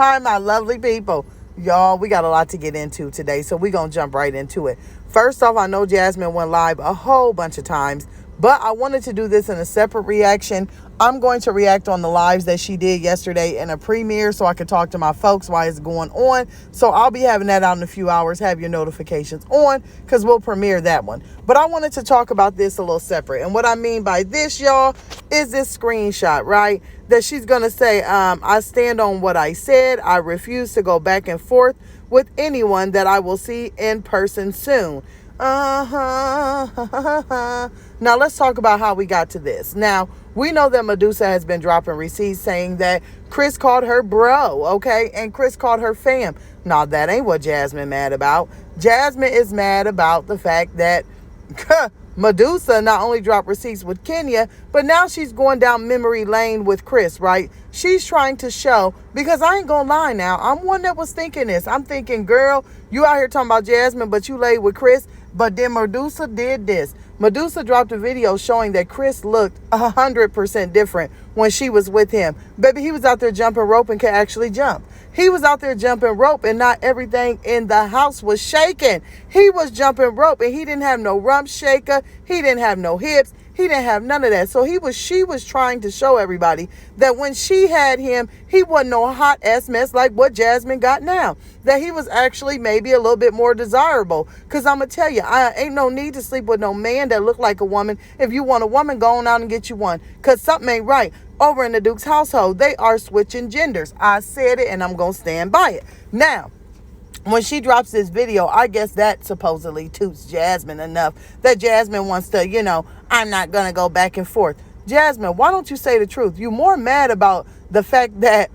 Hi, my lovely people. Y'all, we got a lot to get into today, so we're going to jump right into it. First off, I know Jasmine went live a whole bunch of times, but I wanted to do this in a separate reaction. I'm going to react on the lives that she did yesterday in a premiere so I could talk to my folks while it's going on. So I'll be having that out in a few hours. Have your notifications on because we'll premiere that one. But I wanted to talk about this a little separate. And what I mean by this, y'all, is this screenshot, right? That she's going to say, I stand on what I said. I refuse to go back and forth with anyone that I will see in person soon. Now let's talk about how we got to this. Now, we know that Medusa has been dropping receipts saying that Chris called her bro, okay? And Chris called her fam. Now, that ain't what Jasmine mad about. Jasmine is mad about the fact that Medusa not only dropped receipts with Kenya, but now she's going down memory lane with Chris, right? She's trying to show, because I ain't gonna lie now, I'm one that was thinking this. I'm thinking, girl, you out here talking about Jasmine, but you laid with Chris. But then Medusa did this. Medusa dropped a video showing that Chris looked 100% different when she was with him. Baby, he was out there jumping rope and could actually jump. He was out there jumping rope and not everything in the house was shaking. He was jumping rope and he didn't have no rump shaker. He didn't have no hips. He didn't have none of that. So she was trying to show everybody that when she had him, he wasn't no hot ass mess like what Jasmine got now. That he was actually maybe a little bit more desirable. Because I'm going to tell you, I ain't no need to sleep with no man that look like a woman. If you want a woman, go on out and get you one. Because something ain't right. Over in the Duke's household, they are switching genders. I said it and I'm going to stand by it. Now, when she drops this video, I guess that supposedly toots Jasmine enough that Jasmine wants to, I'm not going to go back and forth. Jasmine, why don't you say the truth? You're more mad about the fact that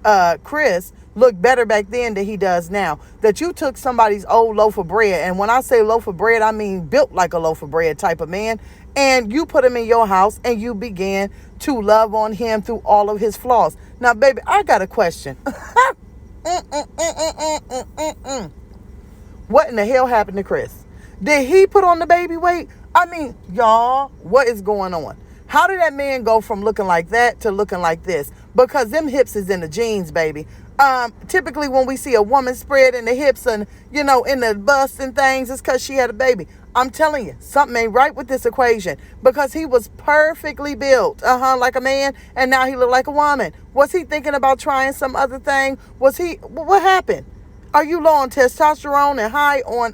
Chris looked better back then than he does now. That you took somebody's old loaf of bread. And when I say loaf of bread, I mean built like a loaf of bread type of man. And you put him in your house and you began to love on him through all of his flaws. Now, baby, I got a question. What in the hell happened to Chris? Did he put on the baby weight? I mean, y'all, what is going on? How did that man go from looking like that to looking like this? Because them hips is in the jeans, baby. Typically when we see a woman spread in the hips and, in the bust and things, it's because she had a baby. I'm telling you, something ain't right with this equation because he was perfectly built, like a man, and now he look like a woman. Was he thinking about trying some other thing? What happened? Are you low on testosterone and high on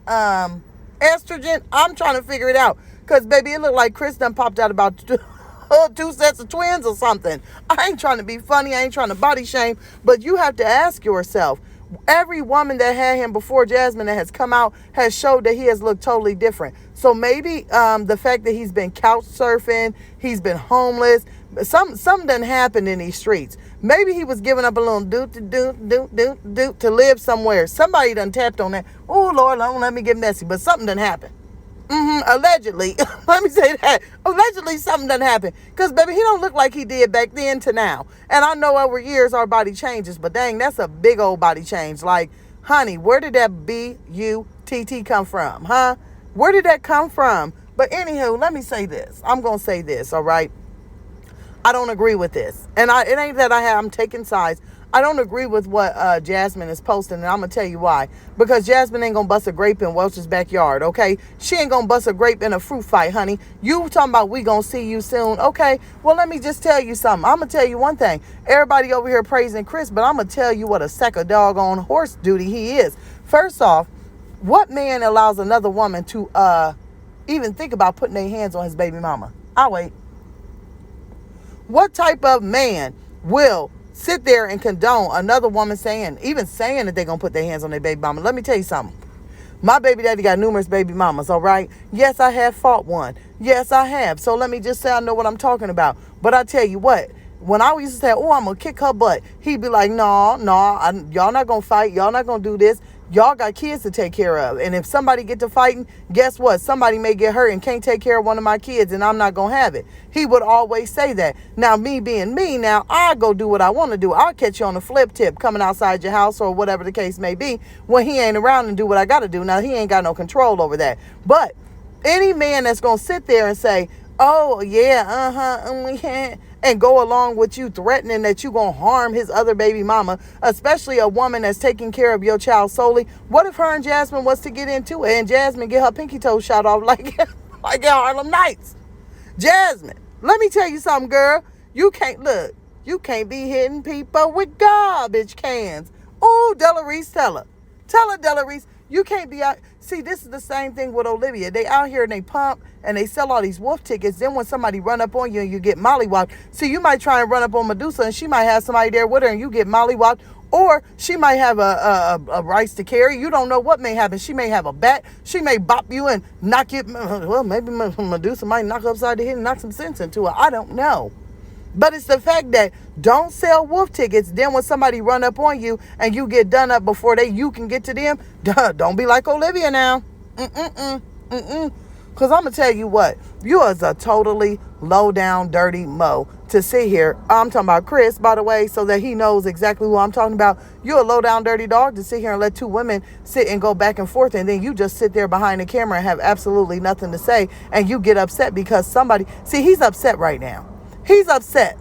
estrogen? I'm trying to figure it out because, baby, it looked like Chris done popped out about two sets of twins or something. I ain't trying to be funny. I ain't trying to body shame, but you have to ask yourself. Every woman that had him before Jasmine that has come out has showed that he has looked totally different. So maybe the fact that he's been couch surfing, he's been homeless, something done happened in these streets. Maybe he was giving up a little doot to live somewhere. Somebody done tapped on that. Oh, Lord, don't let me get messy, but something done happened. Allegedly, let me say that. Allegedly, something done happen. Because, baby, he don't look like he did back then to now. And I know over years our body changes, but dang, that's a big old body change. Like, honey, where did that B-U-T-T come from, huh? Where did that come from? But anywho, let me say this. I'm going to say this, all right? I don't agree with this. And it ain't that I'm taking sides. I don't agree with what Jasmine is posting, and I'm going to tell you why. Because Jasmine ain't going to bust a grape in Welch's backyard, okay? She ain't going to bust a grape in a fruit fight, honey. You talking about we going to see you soon, okay? Well, let me just tell you something. I'm going to tell you one thing. Everybody over here praising Chris, but I'm going to tell you what a sack of doggone horse duty he is. First off, what man allows another woman to even think about putting their hands on his baby mama? I'll wait. What type of man will sit there and condone another woman saying that they're going to put their hands on their baby mama? Let me tell you something. My baby daddy got numerous baby mamas, all right? Yes, I have fought one. Yes, I have. So let me just say I know what I'm talking about. But I tell you what, when I used to say, I'm going to kick her butt, he'd be like, no, y'all not going to fight. Y'all not going to do this. Y'all got kids to take care of. And if somebody get to fighting, guess what? Somebody may get hurt and can't take care of one of my kids, and I'm not going to have it. He would always say that. Now, me being me, now I go do what I want to do. I'll catch you on a flip tip coming outside your house or whatever the case may be when he ain't around and do what I got to do. Now, he ain't got no control over that. But any man that's going to sit there and say, oh, yeah, and go along with you threatening that you gonna harm his other baby mama, especially a woman that's taking care of your child solely. What if her and Jasmine was to get into it and Jasmine get her pinky toe shot off like like at Harlem Nights? Jasmine, let me tell you something, girl. You can't be hitting people with garbage cans. Oh, Delarice, tell her, Delarice, you can't be out. See, this is the same thing with Olivia. They out here and they pump and they sell all these wolf tickets. Then when somebody run up on you and you get mollywopped, see, you might try and run up on Medusa and she might have somebody there with her and you get mollywopped. Or she might have a rice to carry. You don't know what may happen. She may have a bat. She may bop you and knock you. Well, maybe Medusa might knock upside the head and knock some sense into her. I don't know. But it's the fact that don't sell wolf tickets. Then when somebody run up on you and you get done up before you can get to them, don't be like Olivia now. Because I'm going to tell you what, you is a totally low down, dirty mo to sit here. I'm talking about Chris, by the way, so that he knows exactly who I'm talking about. You're a low down, dirty dog to sit here and let two women sit and go back and forth. And then you just sit there behind the camera and have absolutely nothing to say. And you get upset because somebody, see, he's upset right now. He's upset.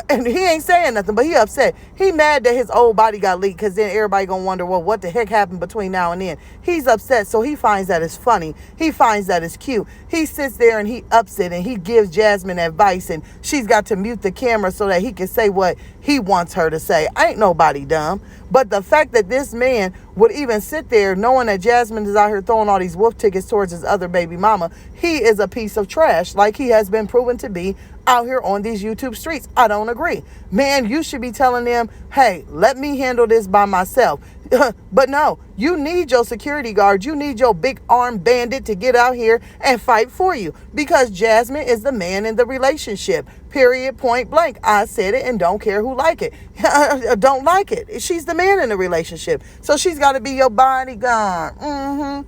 And he ain't saying nothing, but he upset. He mad that his old body got leaked because then everybody going to wonder, well, what the heck happened between now and then? He's upset, so he finds that it's funny. He finds that it's cute. He sits there and he ups it and he gives Jasmine advice and she's got to mute the camera so that he can say what he wants her to say. Ain't nobody dumb. But the fact that this man would even sit there knowing that Jasmine is out here throwing all these wolf tickets towards his other baby mama, he is a piece of trash like he has been proven to be out here on these YouTube streets. I don't agree. Man, you should be telling them, hey, let me handle this by myself. But no, you need your security guard. You need your big armed bandit to get out here and fight for you because Jasmine is the man in the relationship. Period, point blank. I said it and don't care who like it. Don't like it. She's the man in the relationship. So she's got to be your bodyguard.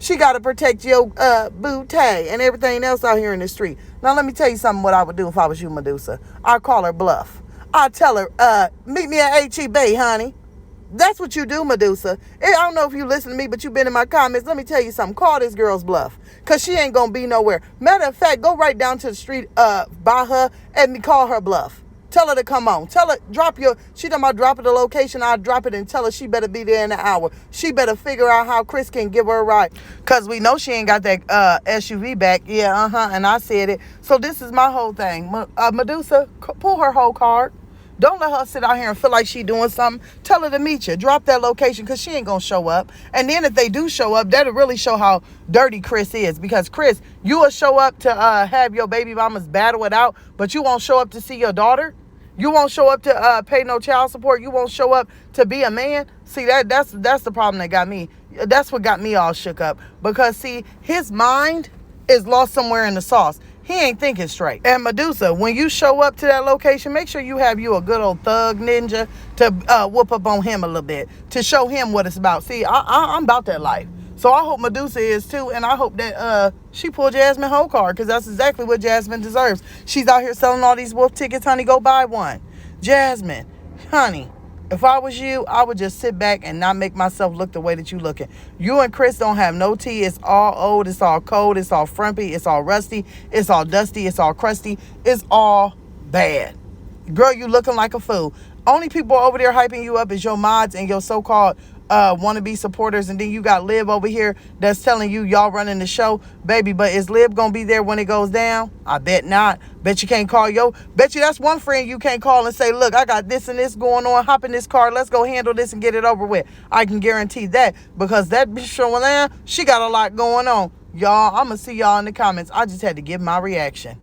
She got to protect your bootay and everything else out here in the street. Now, let me tell you something what I would do if I was you, Medusa. I'd call her bluff. I'd tell her, meet me at H-E-B, honey. That's what you do, Medusa. I don't know if you listen to me, but you've been in my comments. Let me tell you something. Call this girl's bluff because she ain't going to be nowhere. Matter of fact, go right down to the street by her and call her bluff. Tell her to come on. Tell her, she talking about dropping the location. I'll drop it and tell her she better be there in an hour. She better figure out how Chris can give her a ride. Because we know she ain't got that SUV back. Yeah, and I said it. So this is my whole thing. Medusa, pull her whole card. Don't let her sit out here and feel like she doing something. Tell her to meet you. Drop that location because she ain't going to show up. And then if they do show up, that'll really show how dirty Chris is. Because Chris, you will show up to have your baby mamas battle it out, but you won't show up to see your daughter. You won't show up to pay no child support. You won't show up to be a man. See, that's the problem that got me. That's what got me all shook up. Because, see, his mind is lost somewhere in the sauce. He ain't thinking straight. And Medusa, when you show up to that location, make sure you have you a good old thug ninja to whoop up on him a little bit, to show him what it's about. See, I'm about that life. So I hope Medusa is too, and I hope that she pulled Jasmine whole card, because that's exactly what Jasmine deserves. She's out here selling all these wolf tickets, honey. Go buy one. Jasmine, honey, if I was you, I would just sit back and not make myself look the way that you looking. You and Chris don't have no tea. It's all old. It's all cold. It's all frumpy. It's all rusty. It's all dusty. It's all crusty. It's all bad. Girl, you looking like a fool. Only people over there hyping you up is your mods and your so-called wannabe supporters, and then you got Lib over here that's telling you y'all running the show, baby. But is Lib gonna be there when it goes down? I bet not. Bet you can't call bet you that's one friend you can't call and say, look, I got this and this going on, hop in this car, let's go handle this and get it over with. I can guarantee that, because that bitch showing there, she got a lot going on. Y'all, I'm gonna see y'all in the comments. I just had to give my reaction.